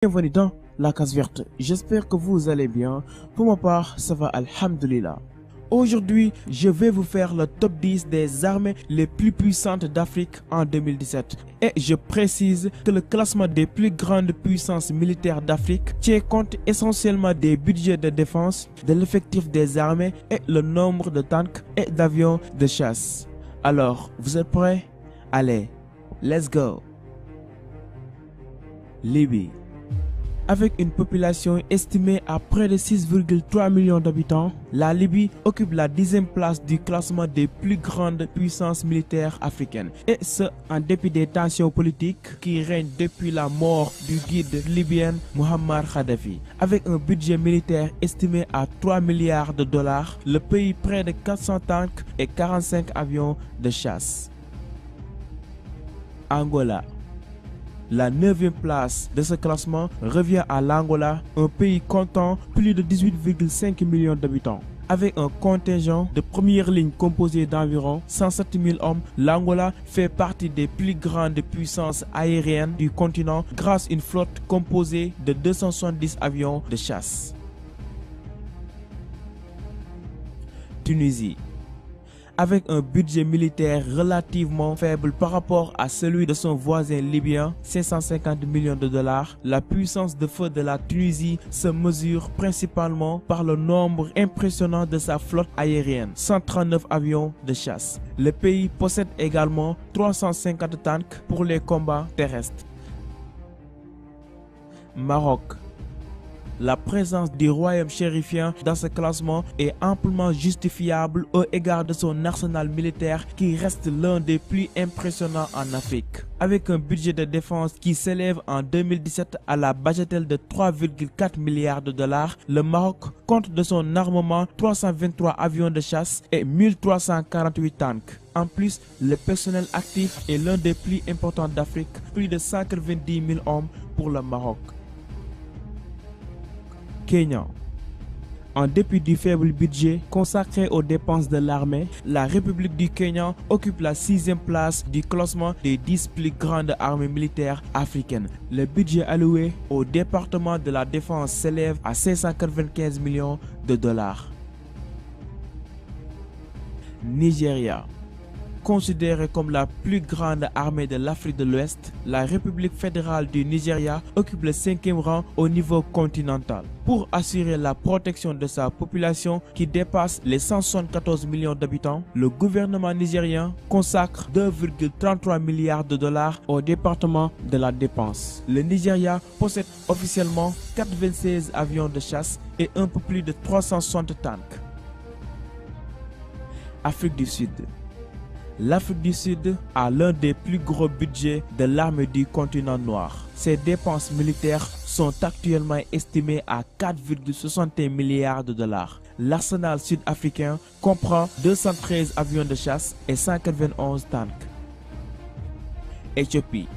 Bienvenue dans la case verte, j'espère que vous allez bien. Pour ma part, ça va alhamdoulilah. Aujourd'hui, je vais vous faire le top 10 des armées les plus puissantes d'Afrique en 2017. Et je précise que le classement des plus grandes puissances militaires d'Afrique tient compte essentiellement des budgets de défense, de l'effectif des armées et le nombre de tanks et d'avions de chasse. Alors, vous êtes prêts? Allez, let's go! Libye. Avec une population estimée à près de 6,3 millions d'habitants, la Libye occupe la 10e place du classement des plus grandes puissances militaires africaines. Et ce, en dépit des tensions politiques qui règnent depuis la mort du guide libyen Muammar Kadhafi. Avec un budget militaire estimé à 3 milliards de dollars, le pays près de 400 tanks et 45 avions de chasse. Angola. La 9e place de ce classement revient à l'Angola, un pays comptant plus de 18,5 millions d'habitants. Avec un contingent de première ligne composé d'environ 107 000 hommes, l'Angola fait partie des plus grandes puissances aériennes du continent grâce à une flotte composée de 270 avions de chasse. Tunisie. Avec un budget militaire relativement faible par rapport à celui de son voisin libyen, 550 millions de dollars, la puissance de feu de la Tunisie se mesure principalement par le nombre impressionnant de sa flotte aérienne, 139 avions de chasse. Le pays possède également 350 tanks pour les combats terrestres. Maroc. La présence du royaume chérifien dans ce classement est amplement justifiable au égard de son arsenal militaire qui reste l'un des plus impressionnants en Afrique. Avec un budget de défense qui s'élève en 2017 à la bagatelle de 3,4 milliards de dollars, le Maroc compte de son armement 323 avions de chasse et 1348 tanks. En plus, le personnel actif est l'un des plus importants d'Afrique, plus de 190 000 hommes pour le Maroc. Kenya. En dépit du faible budget consacré aux dépenses de l'armée, la République du Kenya occupe la 6e place du classement des 10 plus grandes armées militaires africaines. Le budget alloué au département de la défense s'élève à 595 millions de dollars. Nigeria. Considérée comme la plus grande armée de l'Afrique de l'Ouest, la République fédérale du Nigeria occupe le 5e rang au niveau continental. Pour assurer la protection de sa population qui dépasse les 174 millions d'habitants, le gouvernement nigérien consacre 2,33 milliards de dollars au département de la défense. Le Nigeria possède officiellement 96 avions de chasse et un peu plus de 360 tanks. Afrique du Sud. L'Afrique du Sud a l'un des plus gros budgets de l'armée du continent noir. Ses dépenses militaires sont actuellement estimées à 4,61 milliards de dollars. L'arsenal sud-africain comprend 213 avions de chasse et 191 tanks. Éthiopie.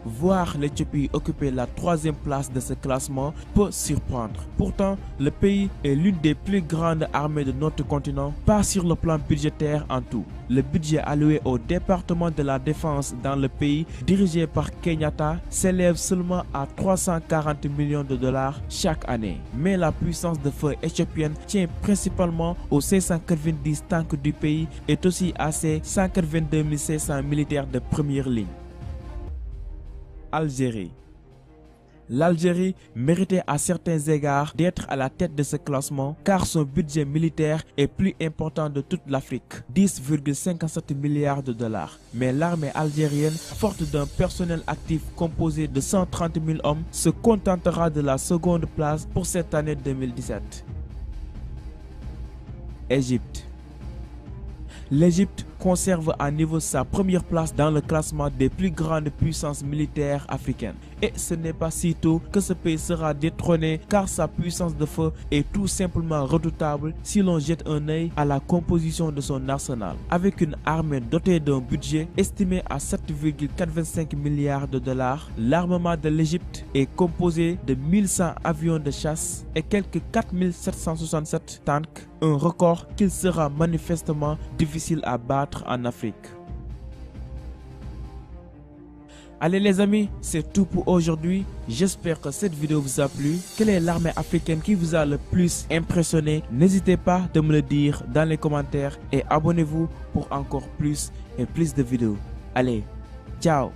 Voir l'Éthiopie occuper la 3e place de ce classement peut surprendre. Pourtant, le pays est l'une des plus grandes armées de notre continent, pas sur le plan budgétaire en tout. Le budget alloué au département de la défense dans le pays, dirigé par Kenyatta, s'élève seulement à 340 millions de dollars chaque année. Mais la puissance de feu éthiopienne tient principalement aux 590 tanks du pays et aussi à ses 182 500 militaires de première ligne. Algérie. L'Algérie méritait à certains égards d'être à la tête de ce classement car son budget militaire est plus important de toute l'Afrique, 10,57 milliards de dollars. Mais l'armée algérienne, forte d'un personnel actif composé de 130 000 hommes, se contentera de la seconde place pour cette année 2017. Égypte. L'Égypte conserve à niveau sa première place dans le classement des plus grandes puissances militaires africaines. Et ce n'est pas si tôt que ce pays sera détrôné car sa puissance de feu est tout simplement redoutable si l'on jette un œil à la composition de son arsenal. Avec une armée dotée d'un budget estimé à 7,45 milliards de dollars, l'armement de l'Égypte est composé de 1100 avions de chasse et quelques 4767 tanks, un record qu'il sera manifestement difficile à battre en Afrique. Allez les amis, c'est tout pour aujourd'hui. J'espère que cette vidéo vous a plu. Quelle est l'armée africaine qui vous a le plus impressionné? N'hésitez pas de me le dire dans les commentaires et abonnez-vous pour encore plus et plus de vidéos. Allez, ciao!